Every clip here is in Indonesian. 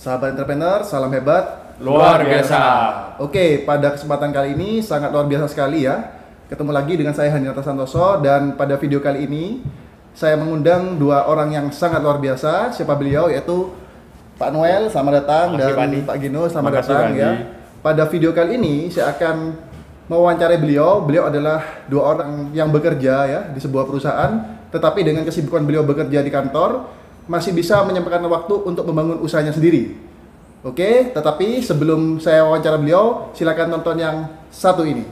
Sahabat entrepreneur, salam hebat Luar biasa. Oke, pada kesempatan kali ini sangat luar biasa sekali ya. Ketemu lagi dengan saya Handinata Santoso, dan pada video kali ini saya mengundang dua orang yang sangat luar biasa. Siapa beliau? Yaitu Pak Noel, selamat datang, dan Pak Gino, selamat datang ya. Pada video kali ini saya akan mewawancarai beliau. Beliau adalah dua orang yang bekerja ya di sebuah perusahaan, tetapi dengan kesibukan beliau bekerja di kantor masih bisa menyempatkan waktu untuk membangun usahanya sendiri. Oke, tetapi sebelum saya wawancara beliau, silakan tonton yang satu ini.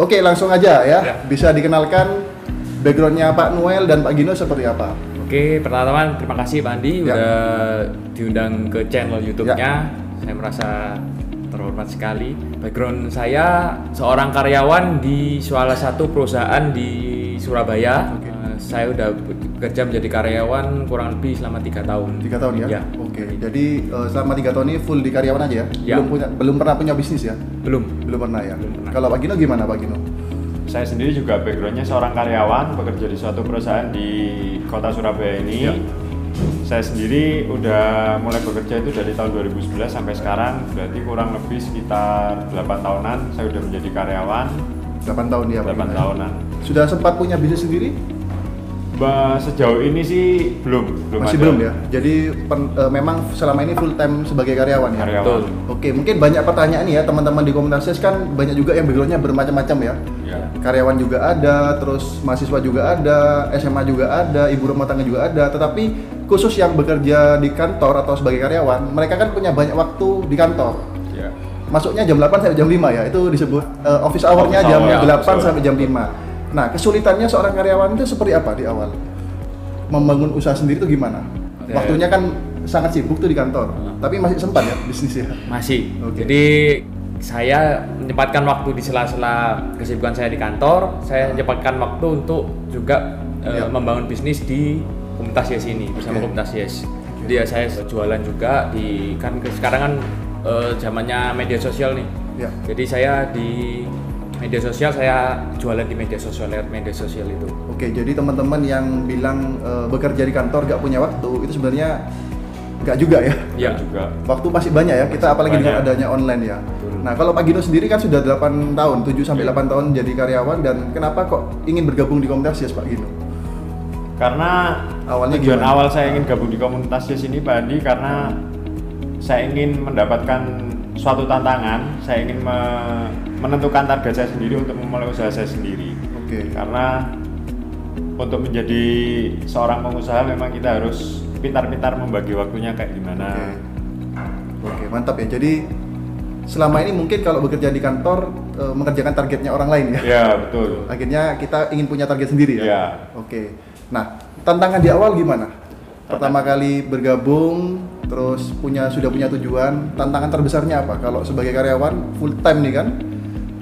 Oke, langsung aja ya. Bisa dikenalkan backgroundnya Pak Noel dan Pak Gino seperti apa? Oke, pertama terima kasih Pak Andi udah diundang ke channel YouTube-nya. Saya merasa terhormat sekali. Background saya seorang karyawan di salah satu perusahaan di Surabaya. Saya udah bekerja menjadi karyawan kurang lebih selama 3 tahun. 3 tahun ya? Ya. Oke. Jadi selama 3 tahun ini full di karyawan aja ya? Ya. Belum pernah punya bisnis ya? Belum pernah ya? Belum pernah. Kalau Pak Gino gimana Pak Gino? Saya sendiri juga backgroundnya seorang karyawan, bekerja di suatu perusahaan di kota Surabaya ini. Ya. Saya sendiri udah mulai bekerja itu dari tahun 2011 sampai sekarang, berarti kurang lebih sekitar 8 tahunan saya udah menjadi karyawan. 8 tahun ya Pak 8 Gino? tahunan. Sudah sempat punya bisnis sendiri? Sejauh ini sih belum Masih ada. belum ya? Jadi memang selama ini full time sebagai karyawan ya? Karyawan. Betul. Oke, mungkin banyak pertanyaan nih ya teman-teman di komunitas kan, banyak juga yang backgroundnya bermacam-macam ya. Ya. Karyawan juga ada, terus mahasiswa juga ada, SMA juga ada, ibu rumah tangga juga ada. Tetapi khusus yang bekerja di kantor atau sebagai karyawan, mereka kan punya banyak waktu di kantor. Ya. Masuknya jam 8 sampai jam 5 ya, itu disebut office hour-nya Office jam hour, 8 office sampai jam 5. Nah, kesulitannya seorang karyawan itu seperti apa di awal? Membangun usaha sendiri itu gimana? Oke. Waktunya kan sangat sibuk tuh di kantor, tapi masih sempat ya bisnis ya? masih. Oke. Jadi saya menyempatkan waktu di sela-sela kesibukan saya di kantor. Saya menyempatkan waktu untuk juga Ya. membangun bisnis di komunitas Yes ini bersama Oke. komunitas Yes. Jadi ya saya jualan juga di sekarang kan zamannya media sosial nih. Ya. Jadi saya di media sosial, saya jualan di media sosial, lewat media sosial itu. Oke, jadi teman-teman yang bilang bekerja di kantor gak punya waktu, itu sebenarnya nggak juga ya? Ya. Juga. Waktu masih banyak ya, kita apalagi dengan Banyak. adanya online ya. Betul. Nah, kalau Pak Gino sendiri kan sudah 8 tahun, 7 sampai 8 tahun jadi karyawan, dan kenapa kok ingin bergabung di komunitas Yes Pak Gino? Karena Awalnya tujuan gimana? awal saya ingin gabung di komunitas Yes ini Pak Andi, karena saya ingin mendapatkan suatu tantangan. Saya ingin menentukan target saya sendiri untuk memulai usaha saya sendiri. Oke. Karena untuk menjadi seorang pengusaha memang kita harus pintar-pintar membagi waktunya kayak gimana. Oke, mantap ya. Jadi selama ini mungkin kalau bekerja di kantor mengerjakan targetnya orang lain ya. Ya betul. Akhirnya kita ingin punya target sendiri ya. Ya. Oke. Nah, tantangan di awal gimana? Pertama kali bergabung, terus sudah punya tujuan. Tantangan terbesarnya apa? Kalau sebagai karyawan full time nih kan,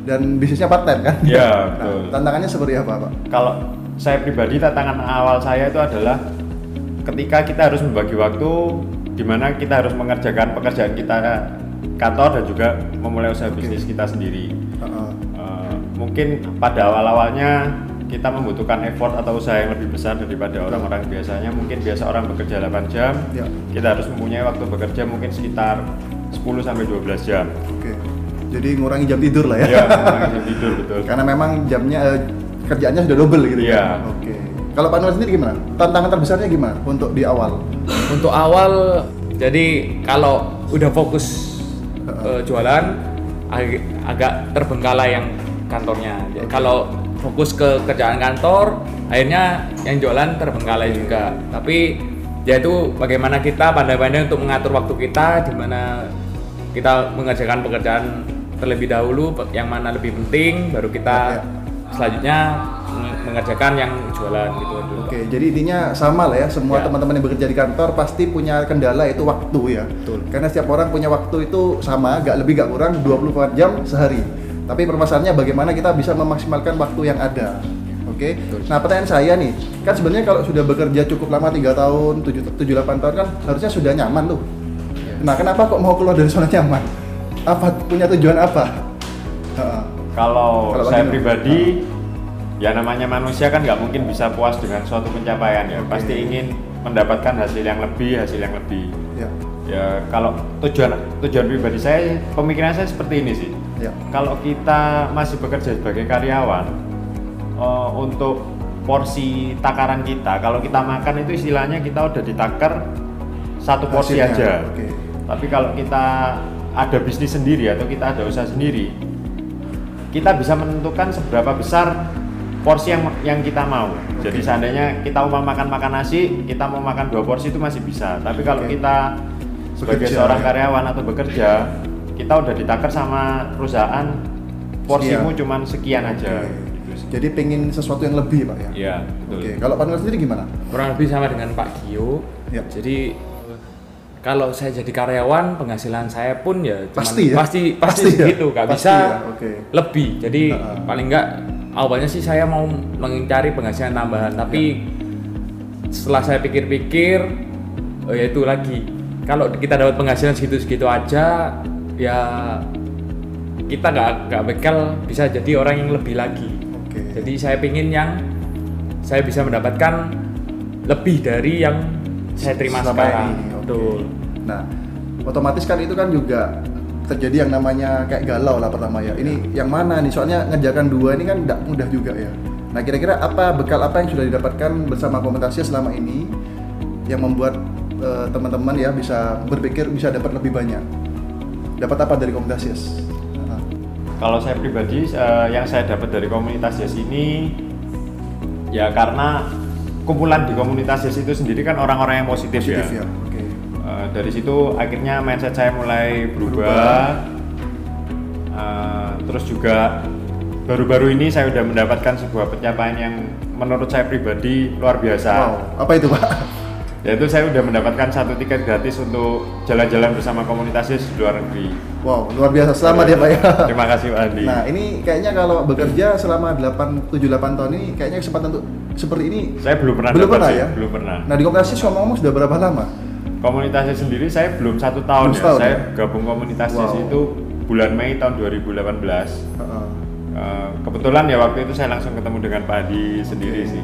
dan bisnisnya part time kan? Ya, Nah, betul. tantangannya seperti apa, Pak? Kalau saya pribadi, tantangan awal saya itu adalah ketika kita harus membagi waktu, di mana kita harus mengerjakan pekerjaan kita kantor dan juga memulai usaha bisnis kita sendiri. Mungkin pada awal-awalnya kita membutuhkan effort atau usaha yang lebih besar daripada orang-orang biasanya. Mungkin biasa orang bekerja 8 jam, Ya. kita harus mempunyai waktu bekerja mungkin sekitar 10 sampai 12 jam. Oke. Jadi ngurangi jam tidur lah ya. Ya, mengurangi tidur betul. Karena memang jamnya kerjaannya sudah double gitu Iya. ya. Oke. Kalau Pak Noel sendiri gimana? Tantangan terbesarnya gimana untuk di awal? Untuk awal, jadi kalau udah fokus jualan, agak terbengkalai yang kantornya. Kalau fokus ke kerjaan kantor, akhirnya yang jualan terbengkalai juga. Tapi ya itu bagaimana kita pandai-pandai untuk mengatur waktu kita, di mana kita mengerjakan pekerjaan terlebih dahulu, yang mana lebih penting, baru kita selanjutnya mengerjakan yang jualan gitu. Oke, jadi intinya sama lah ya, semua Ya. teman-teman yang bekerja di kantor pasti punya kendala, itu waktu ya. Betul. Karena setiap orang punya waktu itu sama, gak lebih gak kurang 24 jam sehari. Tapi permasalahannya bagaimana kita bisa memaksimalkan waktu yang ada. Oke. Nah, pertanyaan saya nih, kan sebenarnya kalau sudah bekerja cukup lama 3 tahun, 7 8 tahun kan harusnya sudah nyaman tuh. Nah, kenapa kok mau keluar dari zona nyaman? Apa punya tujuan apa? Kalau Kalau saya bagaimana? pribadi, ya namanya manusia kan nggak mungkin bisa puas dengan suatu pencapaian ya. Oke. Pasti ingin mendapatkan hasil yang lebih. Ya, Ya kalau tujuan pribadi saya, pemikiran saya seperti ini sih. ya. Kalau kita masih bekerja sebagai karyawan, untuk porsi takaran kita, kalau kita makan itu istilahnya kita udah ditakar satu porsi Hasilnya, aja. oke. Tapi kalau kita ada bisnis sendiri atau kita ada usaha sendiri, kita bisa menentukan seberapa besar porsi yang kita mau. Jadi seandainya kita mau makan nasi, kita mau makan 2 porsi itu masih bisa. Tapi kalau Oke. kita sebagai Bekerja, seorang ya. karyawan atau bekerja, kita udah ditakar sama perusahaan, porsimu Sekian. cuman sekian aja. Oke. Jadi pengen sesuatu yang lebih, Pak ya? Iya, betul. Oke, kalau Pak Noel sendiri gimana? Kurang lebih sama dengan Pak Gio. Ya. Jadi kalau saya jadi karyawan, penghasilan saya pun ya cuman Pasti ya? pasti Pasti ya? segitu, nggak Pasti bisa ya, oke. lebih. Jadi paling nggak awalnya sih saya mau mencari penghasilan tambahan, tapi setelah saya pikir-pikir, ya itu lagi. Kalau kita dapat penghasilan segitu-segitu aja, ya kita nggak bakal bisa jadi orang yang lebih lagi. Oke. Jadi saya pingin yang saya bisa mendapatkan lebih dari yang saya terima Selama sekarang. ini, oke. Betul. Nah, otomatis kan itu kan juga terjadi yang namanya kayak galau lah pertama ya. Ini yang mana nih? Soalnya ngerjakan 2 ini kan tidak mudah juga ya. Nah, kira-kira bekal apa yang sudah didapatkan bersama Komunitasnya selama ini yang membuat teman-teman ya bisa berpikir bisa dapat lebih banyak? Dapat apa dari Komunitasnya? Kalau saya pribadi, yang saya dapat dari komunitas Yes ini, ya karena kumpulan di komunitas Yes itu sendiri kan orang-orang yang positif Positif ya. Oke. Dari situ akhirnya mindset saya mulai berubah. Terus juga baru-baru ini saya sudah mendapatkan sebuah pencapaian yang menurut saya pribadi luar biasa. Wow, apa itu, Pak? Yaitu saya sudah mendapatkan 1 tiket gratis untuk jalan-jalan bersama komunitas Yes di luar negeri. Wow, luar biasa. Selamat ya, Pak ya. Terima kasih Pak Andi. Nah, ini kayaknya kalau bekerja selama 7-8 tahun ini kayaknya kesempatan untuk seperti ini Saya belum pernah belum dapat pernah sih, ya? belum pernah. Nah, di Komunitas ngomong sudah berapa lama? Komunitasnya sendiri saya belum 1 tahun Belum ya. setahun Saya ya? gabung komunitas Wow. Yes itu bulan Mei tahun 2018. Heeh. Kebetulan ya waktu itu saya langsung ketemu dengan Pak Adi sendiri sih.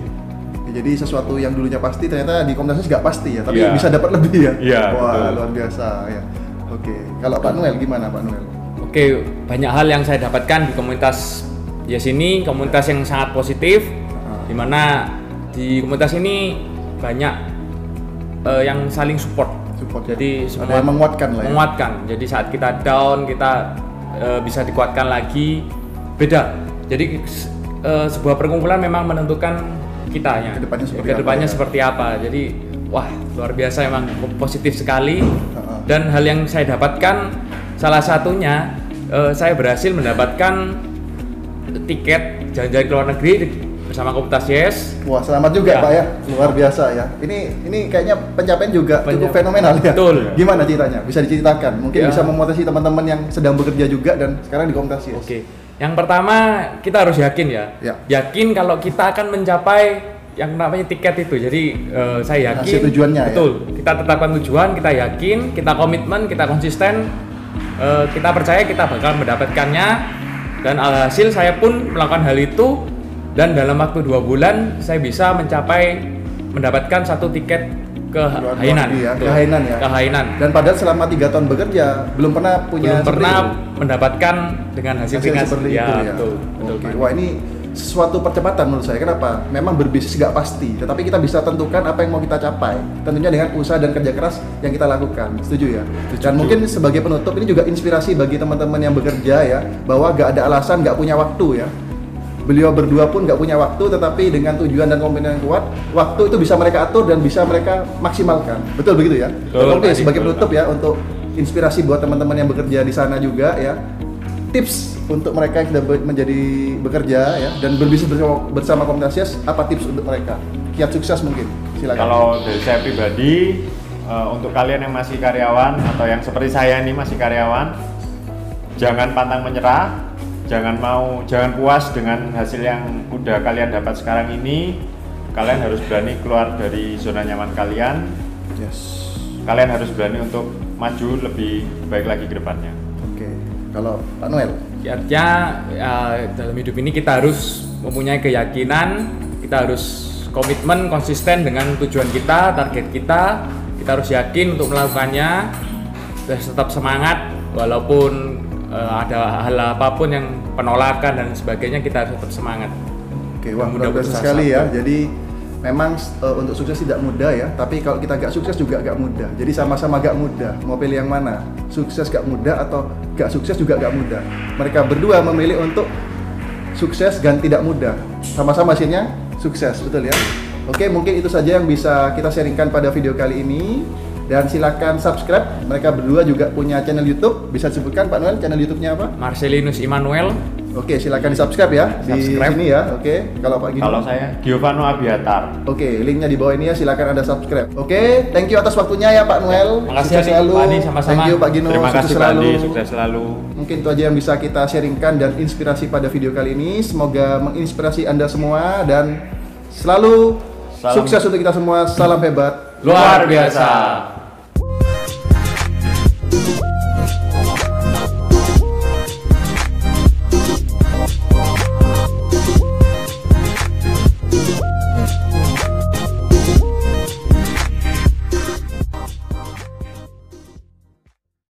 Ya, jadi sesuatu yang dulunya pasti ternyata di Komunitas nggak pasti ya, tapi Iya. bisa dapat lebih ya. Iya, Wah, betul. luar biasa ya. Oke. Kalau Pak Noel gimana, Pak Noel? Oke, banyak hal yang saya dapatkan di komunitas Yes ini, komunitas yang sangat positif, di mana di komunitas ini banyak yang saling support. Support ya. Jadi Ada semua yang menguatkan lah ya. menguatkan. Jadi saat kita down, kita bisa dikuatkan lagi. Beda. Jadi sebuah perkumpulan memang menentukan kitanya. Kedepannya seperti apa ya? seperti apa. Jadi wah, luar biasa, emang positif sekali. Heeh. Dan hal yang saya dapatkan salah satunya saya berhasil mendapatkan tiket jalan-jalan ke luar negeri bersama Komunitas Yes. Wah, selamat juga Ya. Pak ya. Luar biasa ya. Ini kayaknya pencapaian juga cukup fenomenal ya. Betul. Gimana ceritanya? Bisa diceritakan? Mungkin Ya. bisa memotivasi teman-teman yang sedang bekerja juga dan sekarang di Komunitas Yes. Oke. Yang pertama kita harus yakin ya. Ya. Yakin kalau kita akan mencapai yang namanya tiket itu. Jadi saya yakin. Hasil tujuannya ya. Betul. Kita tetapkan tujuan, kita yakin, kita komitmen, kita konsisten, kita percaya kita bakal mendapatkannya. Dan alhasil saya pun melakukan hal itu dan dalam waktu 2 bulan saya bisa mendapatkan 1 tiket ke Luar Hainan. negeri ya, Betul. ke Hainan ya. Ke Hainan. Dan padahal selama 3 tahun bekerja belum pernah punya Belum pernah seperti itu. mendapatkan dengan hasil seperti ya, itu ya. betul, betul, Oke. Pak. Wah, ini suatu percepatan menurut saya. Kenapa? Memang berbisnis nggak pasti, tetapi kita bisa tentukan apa yang mau kita capai. Tentunya dengan usaha dan kerja keras yang kita lakukan. Setuju ya? Dan mungkin sebagai penutup ini juga inspirasi bagi teman-teman yang bekerja ya, bahwa nggak ada alasan nggak punya waktu ya. Beliau berdua pun nggak punya waktu, tetapi dengan tujuan dan komitmen yang kuat, waktu itu bisa mereka atur dan bisa mereka maksimalkan. Betul begitu ya? Betul, Oke, Pak. sebagai Betul, penutup ya, untuk inspirasi buat teman-teman yang bekerja di sana juga ya, tips untuk mereka yang sudah menjadi bekerja ya dan berbisnis bersama Komunitas Yes, apa tips untuk mereka? Kiat sukses mungkin. Silakan. Kalau dari saya pribadi, untuk kalian yang masih karyawan atau yang seperti saya ini masih karyawan, jangan pantang menyerah, jangan puas dengan hasil yang udah kalian dapat sekarang ini. Kalian harus berani keluar dari zona nyaman kalian. Yes. Kalian harus berani untuk maju lebih baik lagi ke depannya. Oke. Kalau Pak Noel? Artinya dalam hidup ini kita harus mempunyai keyakinan, kita harus komitmen, konsisten dengan tujuan kita, target kita. Kita harus yakin untuk melakukannya, terus tetap semangat walaupun ada hal apapun yang penolakan dan sebagainya, kita harus tetap semangat. Oke, wah luar biasa sekali ya. Jadi memang untuk sukses tidak mudah ya, tapi kalau kita gak sukses juga gak mudah. Jadi sama-sama gak mudah. Mau pilih yang mana? Sukses gak mudah atau gak sukses juga gak mudah. Mereka berdua memilih untuk sukses dan tidak mudah. Sama-sama hasilnya sukses, betul ya? Oke, mungkin itu saja yang bisa kita sharingkan pada video kali ini. Dan silakan subscribe. Mereka berdua juga punya channel YouTube. Bisa disebutkan Pak Noel channel YouTube-nya apa? Marcelinus Immanuel. Oke, silakan di subscribe ya di sini ya. Oke, kalau Pak Gino. Kalau saya Giovanno Abiatar. Oke, linknya di bawah ini ya. Silakan Anda subscribe. Oke, thank you atas waktunya ya Pak Noel. Makasih Sukses selalu. Pak Andi, sama-sama. Thank you Pak Gino. Terima kasih Sukses Pak Andi, selalu. sukses selalu. Mungkin itu aja yang bisa kita sharingkan dan inspirasi pada video kali ini. Semoga menginspirasi Anda semua dan selalu Salam. sukses untuk kita semua. Salam hebat. Luar biasa.